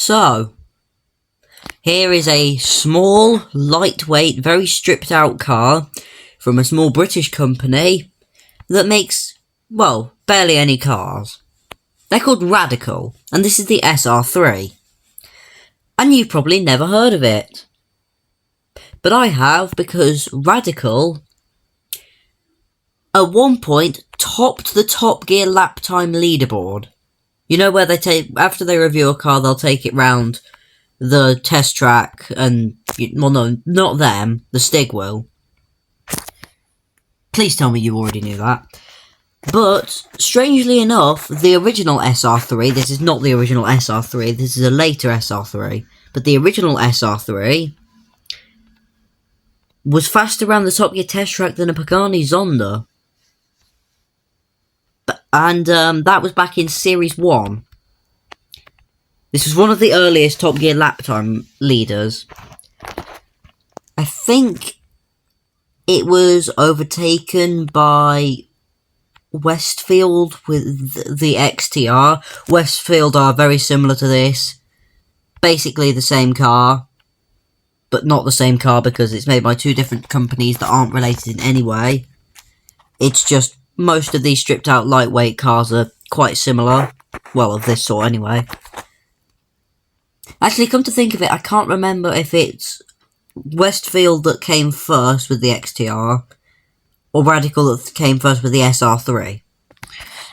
So, here is a small, lightweight, very stripped out car from a small British company that makes, well, barely any cars. They're called Radical, and this is the SR3. And you've probably never heard of it. But I have, because Radical, at one point, topped the Top Gear lap time leaderboard. You know where they take, after they review a car, they'll take it round the test track and, well no, not them, the Stig will. Please tell me you already knew that. But, strangely enough, the original SR3, this is not the original SR3, this is a later SR3, but the original SR3 was faster around the Top Gear test track than a Pagani Zonda. And that was back in Series 1. This was one of the earliest Top Gear lap time leaders. I think it was overtaken by Westfield with the XTR. Westfield are very similar to this. Basically the same car, but not the same car because it's made by two different companies that aren't related in any way. It's just most of these stripped out lightweight cars are quite similar. Well, of this sort anyway. Actually, come to think of it, I can't remember if it's Westfield that came first with the XTR, or Radical that came first with the SR3.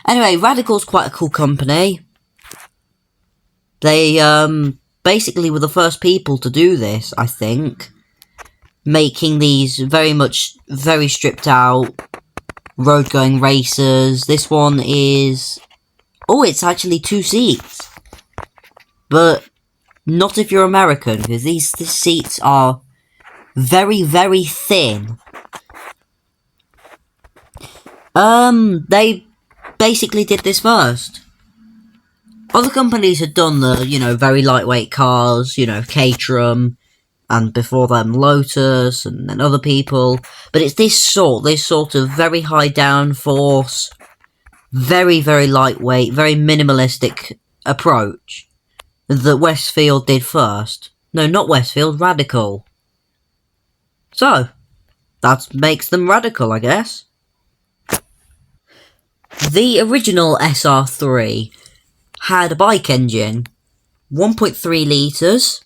Anyway, Radical's quite a cool company. They, basically were the first people to do this, I think. Making these very stripped out, road-going racers. This one is... oh, it's actually 2 seats. But not if you're American, because these seats are very, very thin. They basically did this first. Other companies had done the, very lightweight cars, Caterham, and before them Lotus, and then other people. But it's this sort of very high downforce, very, very lightweight, very minimalistic approach that Westfield did first. No, not Westfield, Radical. So, that makes them Radical, I guess. The original SR3 had a bike engine, 1.3 litres,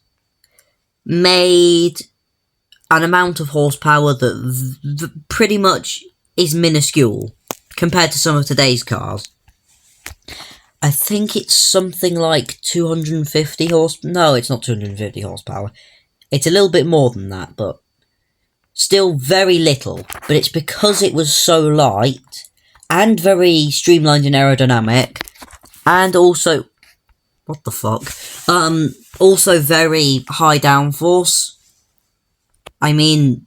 made an amount of horsepower that pretty much is minuscule compared to some of today's cars. I think it's something like 250 horsepower. No, it's not 250 horsepower. It's a little bit more than that, but still very little. But it's because it was so light and very streamlined and aerodynamic. And also, what the fuck? Also very high downforce. I mean,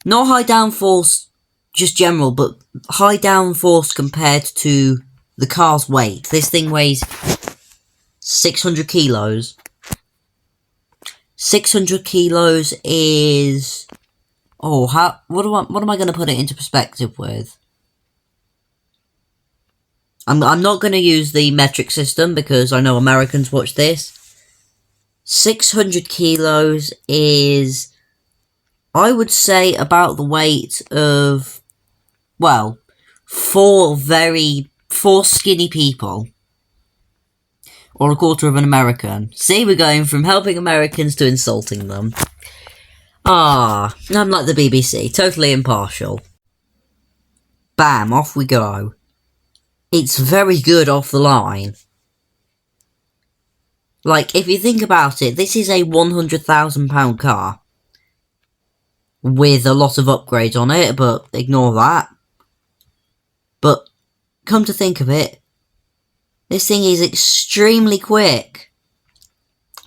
not high downforce just general, but high downforce compared to the car's weight. This thing weighs 600 kilos. 600 kilos is... oh, what am I going to put it into perspective with? I'm not going to use the metric system because I know Americans watch this. 600 kilos is, I would say, about the weight of, well, four skinny people. Or a quarter of an American. See, we're going from helping Americans to insulting them. I'm like the BBC, totally impartial. Bam, off we go. It's very good off the line. Like, if you think about it, this is a £100,000 car. With a lot of upgrades on it, but ignore that. But, come to think of it, this thing is extremely quick.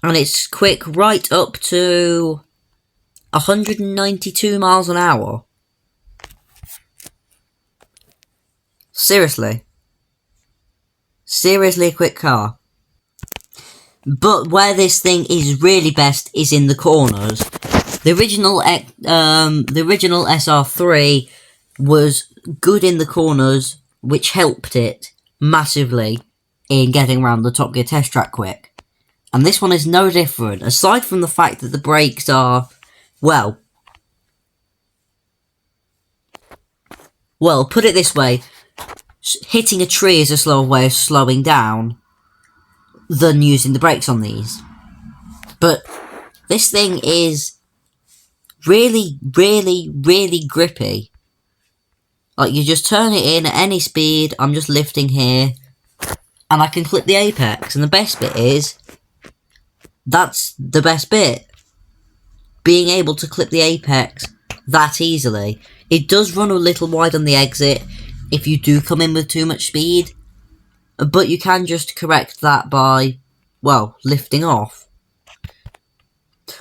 And it's quick right up to 192 miles an hour. Seriously. Seriously a quick car. But where this thing is really best is in the corners. The original SR3 was good in the corners, which helped it massively in getting around the Top Gear test track quick. And this one is no different, aside from the fact that the brakes are, well, put it this way, hitting a tree is a slower way of slowing down than using the brakes on these. But this thing is really, really, really grippy. Like, you just turn it in at any speed, I'm just lifting here, and I can clip the apex. And the best bit is, that's the best bit. Being able to clip the apex that easily. It does run a little wide on the exit if you do come in with too much speed, but you can just correct that by, well, lifting off.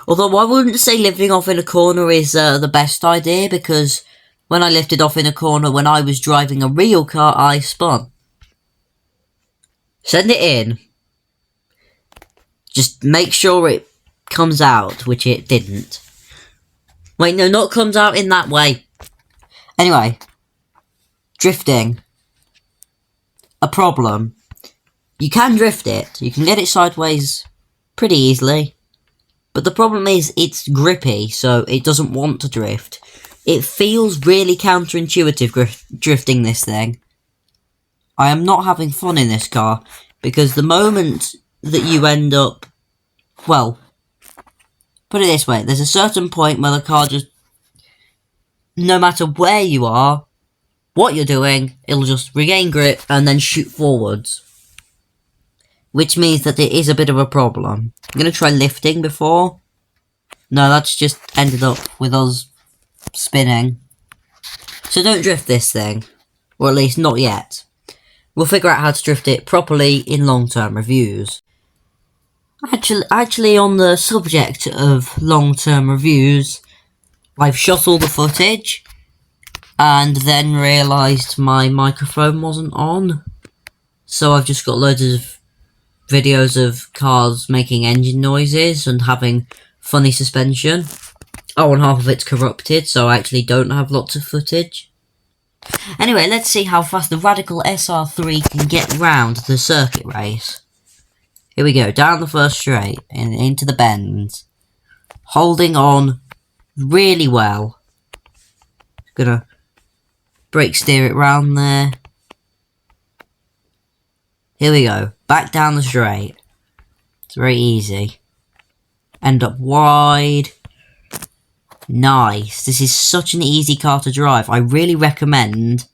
Although I wouldn't say lifting off in a corner is the best idea, because when I lifted off in a corner when I was driving a real car, I spun. Send it in. Just make sure it comes out, which it didn't. Wait, no, not comes out in that way. Anyway, drifting. A problem. You can drift it. You can get it sideways pretty easily. But the problem is it's grippy, so it doesn't want to drift. It feels really counterintuitive drifting this thing. I am not having fun in this car, because the moment that you end up, well, put it this way, there's a certain point where the car just, no matter where you are, what you're doing, it'll just regain grip and then shoot forwards. Which means that it is a bit of a problem. I'm going to try lifting before. No, that's just ended up with us spinning. So don't drift this thing. Or at least not yet. We'll figure out how to drift it properly in long-term reviews. Actually, on the subject of long-term reviews, I've shot all the footage, and then realised my microphone wasn't on. So I've just got loads of videos of cars making engine noises and having funny suspension. Oh, and half of it's corrupted, so I actually don't have lots of footage. Anyway, let's see how fast the Radical SR3 can get round the circuit race. Here we go, down the first straight, and into the bends. Holding on really well. Gonna brake steer it round there. Here we go, back down the straight. It's very easy. End up wide. Nice. This is such an easy car to drive. I really recommend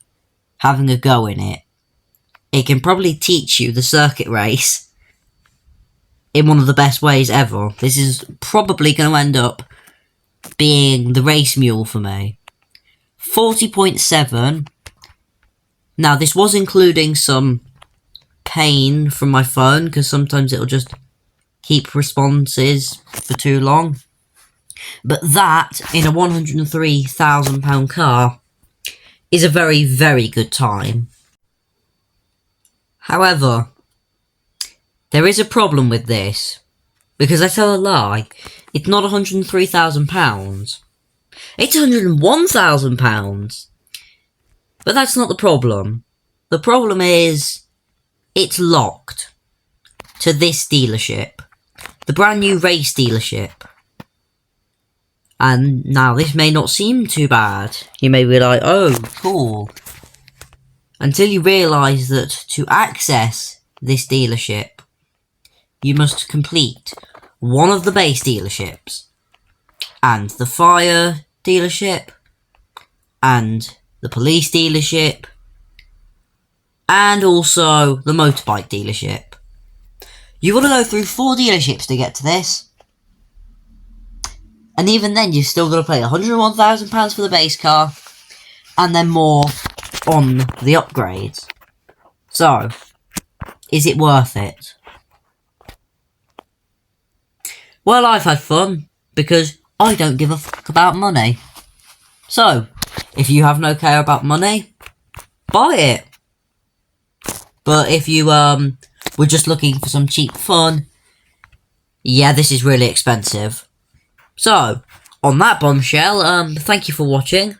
having a go in it. It can probably teach you the circuit race in one of the best ways ever. This is probably going to end up being the race mule for me. 40.7. Now, this was including some pain from my phone, because sometimes it'll just keep responses for too long. But that, in a £103,000 car, is a very, very good time. However, there is a problem with this, because I tell a lie, it's not £103,000. It's £101,000. But that's not the problem. The problem is, it's locked to this dealership. The brand new race dealership. And now this may not seem too bad. You may be like, oh, cool. Until you realise that to access this dealership, you must complete one of the base dealerships, and the fire dealership, and the police dealership, and also the motorbike dealership. You want to go through 4 dealerships to get to this. And even then, you're still going to pay £101,000 for the base car, and then more on the upgrades. So, is it worth it? Well, I've had fun, because I don't give a fuck about money. So, if you have no care about money, buy it. But if you were just looking for some cheap fun, yeah, this is really expensive. So, on that bombshell, thank you for watching.